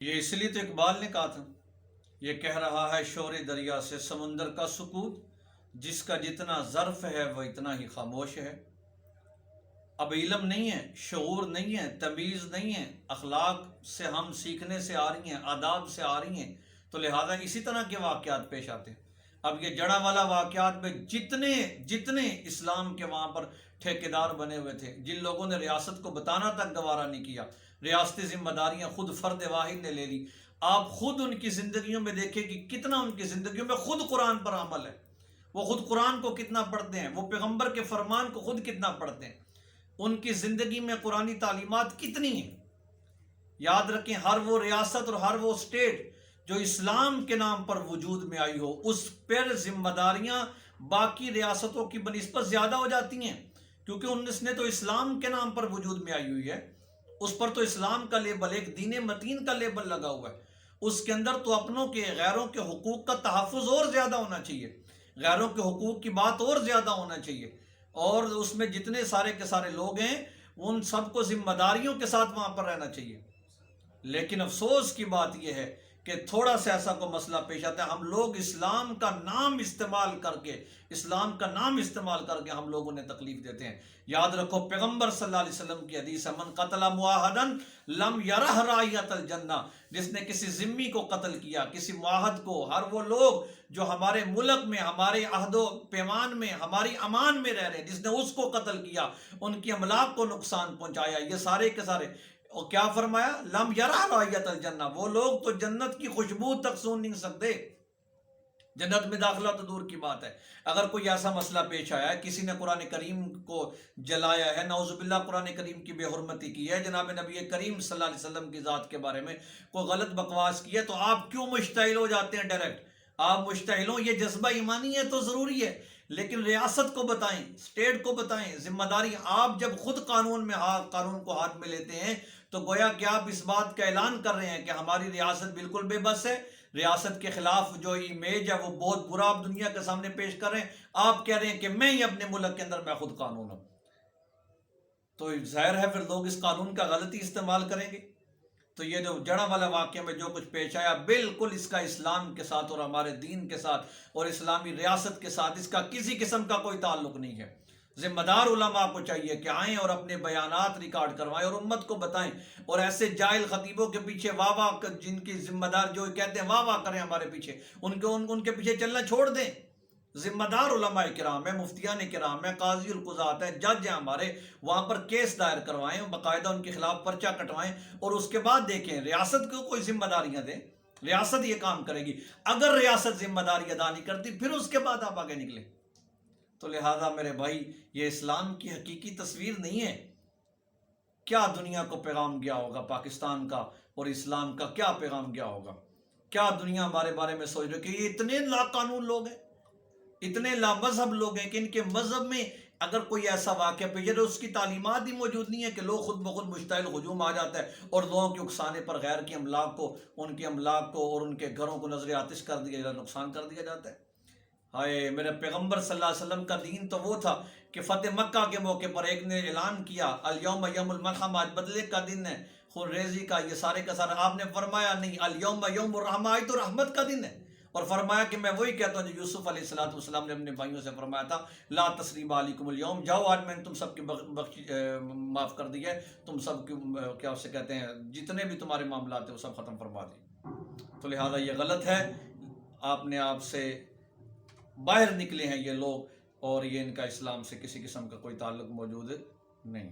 یہ اس لیے تو اقبال نے کہا تھا، یہ کہہ رہا ہے شور دریا سے سمندر کا سکوت، جس کا جتنا ظرف ہے وہ اتنا ہی خاموش ہے۔ اب علم نہیں ہے، شعور نہیں ہے، تمیز نہیں ہے، اخلاق سے ہم سیکھنے سے آ رہی ہیں، آداب سے آ رہی ہیں، تو لہٰذا اسی طرح کے واقعات پیش آتے ہیں۔ اب یہ جڑا والا واقعات میں جتنے اسلام کے وہاں پر ٹھیکیدار بنے ہوئے تھے، جن لوگوں نے ریاست کو بتانا تک گوارا نہیں کیا، ریاستی ذمہ داریاں خود فرد واحد نے لے لی۔ آپ خود ان کی زندگیوں میں دیکھیں کہ کتنا ان کی زندگیوں میں خود قرآن پر عمل ہے، وہ خود قرآن کو کتنا پڑھتے ہیں، وہ پیغمبر کے فرمان کو خود کتنا پڑھتے ہیں، ان کی زندگی میں قرآنی تعلیمات کتنی ہیں۔ یاد رکھیں، ہر وہ ریاست اور ہر وہ اسٹیٹ جو اسلام کے نام پر وجود میں آئی ہو، اس پر ذمہ داریاں باقی ریاستوں کی بنسبت زیادہ ہو جاتی ہیں، کیونکہ اس نے تو اسلام کے نام پر وجود میں آئی ہوئی ہے، اس پر تو اسلام کا لیبل، ایک دین متین کا لیبل لگا ہوا ہے۔ اس کے اندر تو اپنوں کے، غیروں کے حقوق کا تحفظ اور زیادہ ہونا چاہیے، غیروں کے حقوق کی بات اور زیادہ ہونا چاہیے، اور اس میں جتنے سارے کے سارے لوگ ہیں ان سب کو ذمہ داریوں کے ساتھ وہاں پر رہنا چاہیے۔ لیکن افسوس کی بات یہ ہے کہ تھوڑا سا ایسا کو مسئلہ پیش آتا ہے، ہم لوگ اسلام کا نام استعمال کر کے ہم لوگوں نے تکلیف دیتے ہیں۔ یاد رکھو، پیغمبر صلی اللہ علیہ وسلم کی حدیث ہے، من قتل معاہدا لم یرہ رائیۃ الجنہ، جس نے کسی ذمی کو قتل کیا، کسی معاہد کو، ہر وہ لوگ جو ہمارے ملک میں، ہمارے عہد و پیمان میں، ہماری امان میں رہ رہے ہیں، جس نے اس کو قتل کیا، ان کی املاک کو نقصان پہنچایا، یہ سارے کے سارے، اور کیا فرمایا؟ لم یرہ رائیۃ الجنہ، وہ لوگ تو جنت کی خوشبو تک سون نہیں سکتے، جنت میں داخلہ تو دور کی بات ہے۔ اگر کوئی ایسا مسئلہ پیش آیا ہے، کسی نے قرآن کریم کو جلایا ہے، نعوذ باللہ قرآن کریم کی بے حرمتی کی ہے، جناب نبی کریم صلی اللہ علیہ وسلم کی ذات کے بارے میں کوئی غلط بکواس کی ہے، تو آپ کیوں مشتعل ہو جاتے ہیں ڈائریکٹ؟ آپ مشتعل ہوں، یہ جذبہ ایمانی ہے تو ضروری ہے، لیکن ریاست کو بتائیں، اسٹیٹ کو بتائیں، ذمہ داری۔ آپ جب خود قانون کو ہاتھ میں لیتے ہیں تو گویا کہ آپ اس بات کا اعلان کر رہے ہیں کہ ہماری ریاست بالکل بے بس ہے، ریاست کے خلاف جو امیج ہے وہ بہت برا آپ دنیا کے سامنے پیش کر رہے ہیں۔ آپ کہہ رہے ہیں کہ میں ہی اپنے ملک کے اندر میں خود قانون ہوں، تو ظاہر ہے پھر لوگ اس قانون کا غلطی استعمال کریں گے۔ تو یہ جو جڑا والا واقعہ میں جو کچھ پیش آیا، بالکل اس کا اسلام کے ساتھ اور ہمارے دین کے ساتھ اور اسلامی ریاست کے ساتھ اس کا کسی قسم کا کوئی تعلق نہیں ہے۔ ذمہ دار علماء کو چاہیے کہ آئیں اور اپنے بیانات ریکارڈ کروائیں اور امت کو بتائیں، اور ایسے جاہل خطیبوں کے پیچھے واہ واہ، جن کی ذمہ دار جو کہتے ہیں واہ واہ کریں ہمارے پیچھے، ان کے پیچھے چلنا چھوڑ دیں۔ ذمہ دار علماء کرام ہیں، مفتیان کرام ہیں، قاضی القضات ہیں، جج ہیں ہمارے، وہاں پر کیس دائر کروائیں، باقاعدہ ان کے خلاف پرچہ کٹوائیں، اور اس کے بعد دیکھیں ریاست کو کوئی ذمہ داریاں دیں، ریاست یہ کام کرے گی۔ اگر ریاست ذمہ داری ادا نہیں کرتی پھر اس کے بعد آپ آگے نکلیں۔ تو لہٰذا میرے بھائی، یہ اسلام کی حقیقی تصویر نہیں ہے۔ کیا دنیا کو پیغام گیا ہوگا پاکستان کا اور اسلام کا، کیا پیغام گیا ہوگا؟ کیا دنیا ہمارے بارے میں سوچ رہے کہ یہ اتنے لا قانون لوگ ہیں، اتنے لا مذہب لوگ ہیں کہ ان کے مذہب میں اگر کوئی ایسا واقعہ پیش ہے، اس کی تعلیمات ہی موجود نہیں ہے کہ لوگ خود بخود مشتعل ہجوم آ جاتا ہے اور لوگوں کے اکسانے پر غیر کی املاک کو، ان کے املاک کو اور ان کے گھروں کو نظر آتش کر دیا جاتا ہے، نقصان کر دیا جاتا ہے۔ ہائے، میرے پیغمبر صلی اللہ علیہ وسلم کا دین تو وہ تھا کہ فتح مکہ کے موقع پر ایک نے اعلان کیا، الیوم یوم الملحمہ، آج بدلے کا دن ہے، خون ریزی کا، یہ سارے کا سارا۔ آپ نے فرمایا نہیں، الیوم یوم الرحمہ، آج تو رحمت کا دن ہے، اور فرمایا کہ میں وہی کہتا ہوں جو یوسف علیہ السلام نے اپنے بھائیوں سے فرمایا تھا، لا تثریب علیکم اليوم، جاؤ آج میں نے تم سب کی معاف کر دی ہے، تم سب کی کیا اسے کہتے ہیں، جتنے بھی تمہارے معاملات ہیں وہ سب ختم فرما دی۔ تو لہٰذا یہ غلط ہے، آپ نے آپ سے باہر نکلے ہیں یہ لوگ، اور یہ ان کا اسلام سے کسی قسم کا کوئی تعلق موجود نہیں ہے۔